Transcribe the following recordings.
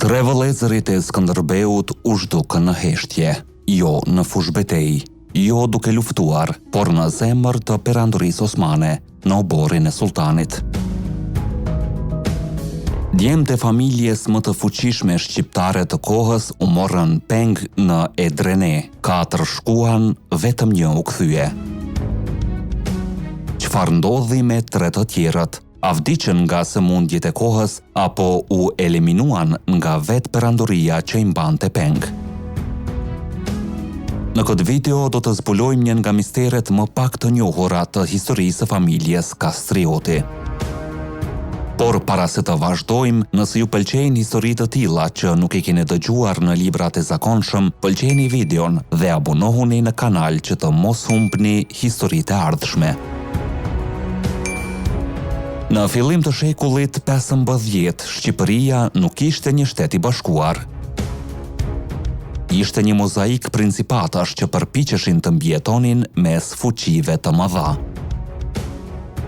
Tre vëllezërit e Skënderbeut u zhdukën në heshtje, jo në fushbetej, jo duke luftuar, por në zemër të perandorisë osmane, në oborin e sultanit. Djemtë e familjes më të fuqishme shqiptare të kohës u morën peng në Edrene, 4 shkuan, vetëm 1 u kthye. Çfarë ndodhi me 3 të tjerët? A vdiqën nga sëmundjet e kohës apo u eliminuan nga vetë perandoria që i mbante peng? Në këtë video do të zbulojmë një nga misteret më pak të njohura të historisë së familjes Kastrioti. Por para se të vazhdojmë, nëse ju pëlqejnë historitë të tilla që nuk i keni dëgjuar në librat e zakonshëm, pëlqeni videon dhe abonohuni në kanal që të mos humbni historitë e ardhshme. Në fillim të shekullit 15, Shqipëria nuk ishte një shtet i bashkuar. Ishte një mozaik principatash që përpiqeshin të mbjetonin mes fuqive të mëdha.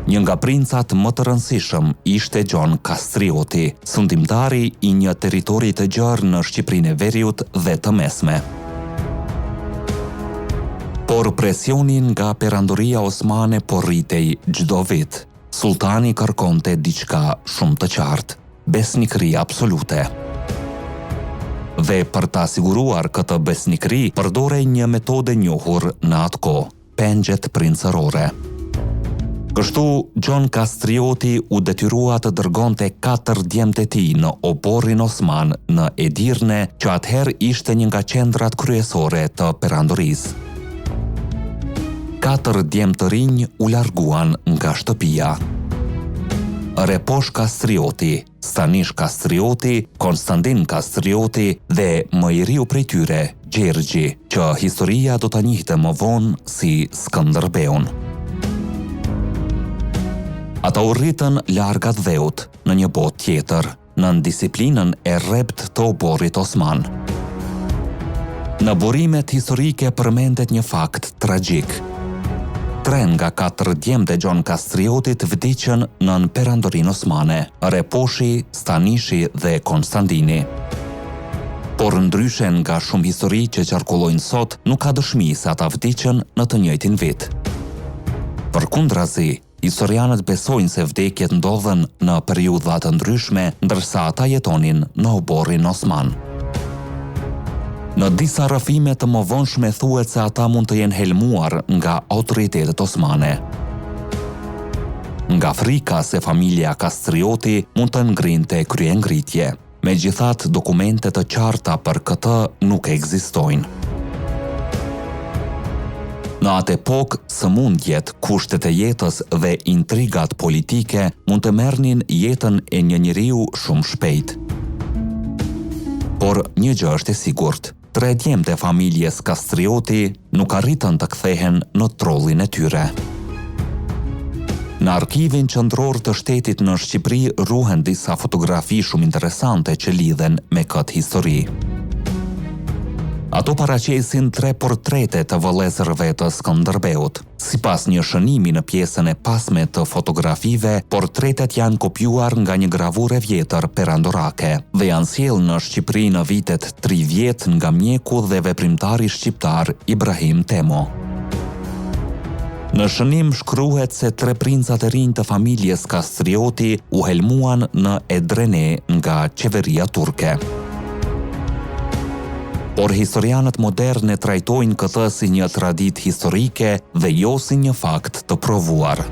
Një nga princat më të rëndësishëm ishte Gjon Kastrioti, sundimtari i një territori të gjerë në Shqipërinë e Veriut dhe të Mesme. Por presionin nga perandoria osmane po rritej çdo vit. Sultani kërkonte diçka shumë të qartë, besnikëri absolute. Dhe për ta siguruar këtë besnikëri, përdorej një metodë e njohur në atë kohë, pengjet princërore. Kështu, Gjon Kastrioti u detyrua të dërgonte 4 djemtë e tij në oborin osman në Edirne, që atëherë ishte një nga qendrat kryesore të perandorisë. 4 djemë të rinj u larguan nga shtëpia. Reposh Kastrioti, Stanish Kastrioti, Konstantin Kastrioti dhe më i riu prej tyre, Gjergji, që historia do ta njihte më vonë si Skënderbeun. Ata u rritën larg atë dheut, në një botë tjetër, nën disiplinën e rrept të oborit osman. Në burimet historike përmendet një fakt tragjik. 3 nga 4 djemtë e Gjon Kastriotit vdiqën nën perandorinë osmane, Reposhi, Stanishi dhe Konstantini. Por ndryshe nga shumë histori që qarkullojnë sot, nuk ka dëshmi se ata vdiqën në të njëjtin vit. Përkundrazi, historianët besojnë se vdekjet ndodhen në periudha të ndryshme, ndërsa ata jetonin në oborin osman. Në disa rrëfime të mëvonshme thuhet se ata mund të jenë helmuar nga autoritetet osmane. Nga frika se familja Kastrioti mund të ngrinte kryengritje. Megjithatë, dokumente të qarta për këtë nuk ekzistojnë. Në atë epokë, sëmundjet, kushtet e jetës dhe intrigat politike mund të merrnin jetën e një njeriu shumë shpejt. Por një gjë është e sigurt. 3 djemtë e familjes Kastrioti nuk arritën të kthehen në trollin e tyre. Në arkivin qendror të shtetit në Shqipëri ruhen disa fotografi shumë interesante që lidhen me këtë histori. Ato paraqesin 3 portrete të vëllezërve të Skënderbeut. Sipas një shënimi në pjesën e pasme të fotografive, portretet janë kopjuar nga një gravurë e vjetër perandorake dhe janë sjellë në Shqipëri në vitet 30 nga mjeku dhe veprimtari shqiptar Ibrahim Temo. Në shënim shkruhet se 3 princat e rinj të familjes Kastrioti u helmuan në Edrene nga qeveria turke. Por historianët modern e trajtojnë këtë si një traditë historike dhe jo si një fakt të provuar.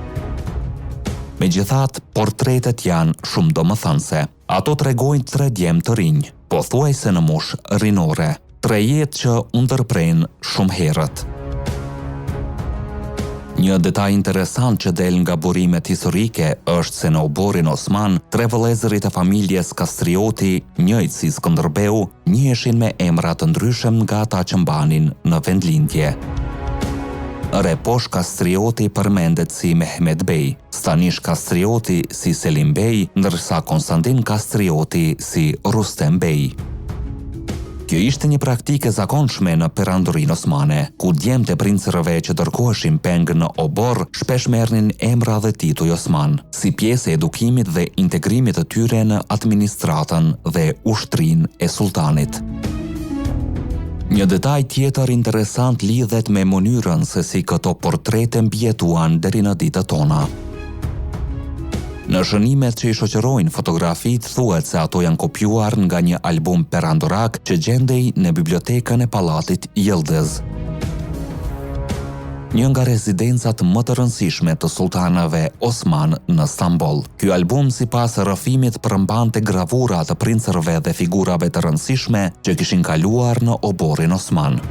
Megjithatë, portretet janë shumë domethënëse. Ato tregojnë 3 djemë të rinj, pothuajse në moshë rinore, 3 jetë që u ndërprejnë shumë herët. Një detaj interesant që del nga burimet historike është se në oborin osman, 3 vëllezërit e familjes Kastrioti, njëjtë si Skënderbeu, njiheshin me emra të ndryshëm nga ata që mbanin në vendlindje. Reposh Kastrioti përmendet si Mehmet Bey, Stanish Kastrioti si Selim Bey, ndërsa Konstantin Kastrioti si Rustem Bey. Kjo ishte një praktikë e zakonshme në perandorinë osmane, ku djemtë e princërëve që dërkoheshin peng në obor shpesh merrnin emra dhe tituj osman, si pjesë e edukimit dhe integrimit të tyre në administratën dhe ushtrinë e sultanit. Një detaj tjetër interesant lidhet me mënyrën se si këto portrete mbjetuan deri në ditët tona. Në shënimet që i shoqërojnë fotografitë thuhet se ato janë kopjuar nga një album perandorak që gjendej në bibliotekën e pallatit Yıldız. Një nga rezidencat më të rëndësishme të sultanëve Osman në Stamboll. Ky album sipas rrëfimit përmbante gravura të princërve dhe figurave të rëndësishme që kishin kaluar në oborin osman.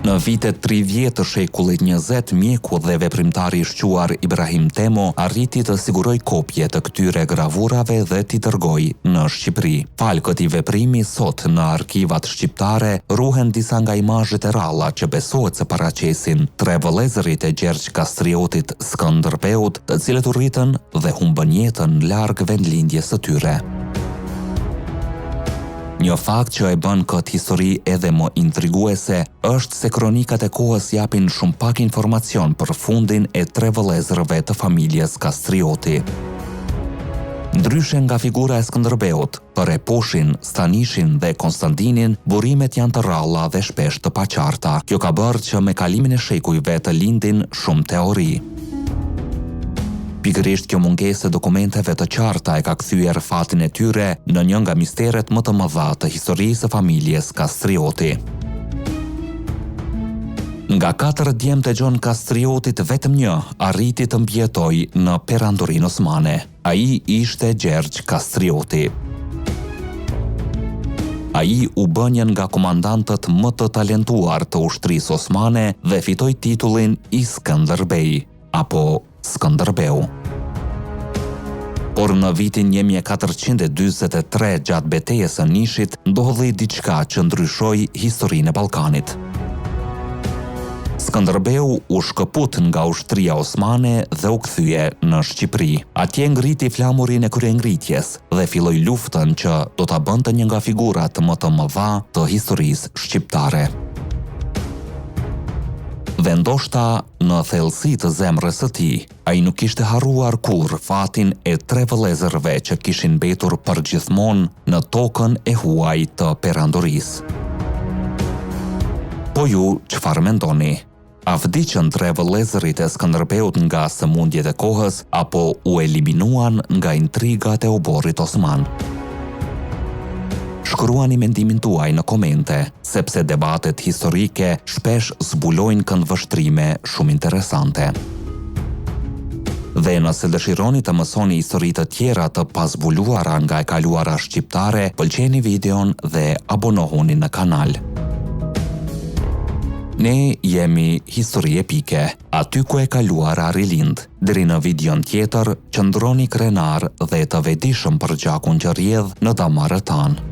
Në vitet 30 të shekullit 20, mjeku dhe veprimtari i shquar Ibrahim Temo arriti të siguroj kopje të këtyre gravurave dhe t'i dërgoi në Shqipëri. Fal këtij veprimi, sot në arkivat shqiptare ruhen disa nga imazhet e ralla që besohet se paraqesin tre vëllezërit e Gjergj Kastriotit Skënderbeut, të cilët u rritën dhe humbën jetën larg vendlindjes së tyre. Një fakt që e bën këtë histori edhe më intriguese është se kronikat e kohës japin shumë pak informacion për fundin e tre vëllezërve të familjes Kastrioti. Ndryshe nga figura e Skënderbeut, për Eposhin, Stanishin dhe Konstantinin, burimet janë të ralla dhe shpesh të paqarta. Kjo ka bërë që me kalimin e shekujve të lindin shumë teori. Pikërisht kjo mungesë e dokumenteve të qarta e ka kthyer fatin e tyre në një nga misteret më të mëdha të historisë së familjes Kastrioti. Nga 4 djemtë e Gjon Kastriotit, vetëm një arriti të mbjetoj në perandorinë osmane. Ai ishte Gjergj Kastrioti. Ai u bë një nga komandantët më të talentuar të ushtrisë osmane dhe fitoi titullin Iskanderbej apo Skënderbeu. Por në vitin 1443 gjatë betejës së Nishit ndodhi diçka që ndryshoi historinë e Ballkanit. Skënderbeu u shkëput nga ushtria osmane dhe u kthye në Shqipëri. Atje ngriti flamurin e kryengritjes dhe filloi luftën që do ta bënte një nga figurat më të mëdha të historisë shqiptare. Dhe ndoshta në thellësi të zemrës së tij, ai nuk kishte harruar kurrë fatin e tre vëllezërve që kishin mbetur përgjithmonë në tokën e huaj të perandorisë. Po ju çfarë mendoni? A vdiqën tre vëllezërit e Skënderbeut nga sëmundjet e kohës apo u eliminuan nga intrigat e oborrit osman? Shkruani mendimin tuaj në komente, sepse debatet historike shpesh zbulojnë këndvështrime shumë interesante. Dhe nëse dëshironi të mësoni histori të tjera të pazbuluara nga e kaluara shqiptare, pëlqeni videon dhe abonohuni në kanal. Ne jemi Histori Epike, aty ku e kaluara rilind. Deri në videon tjetër, qëndroni krenar dhe të vetëdijshëm për gjakun që rrjedh në damarët tanë.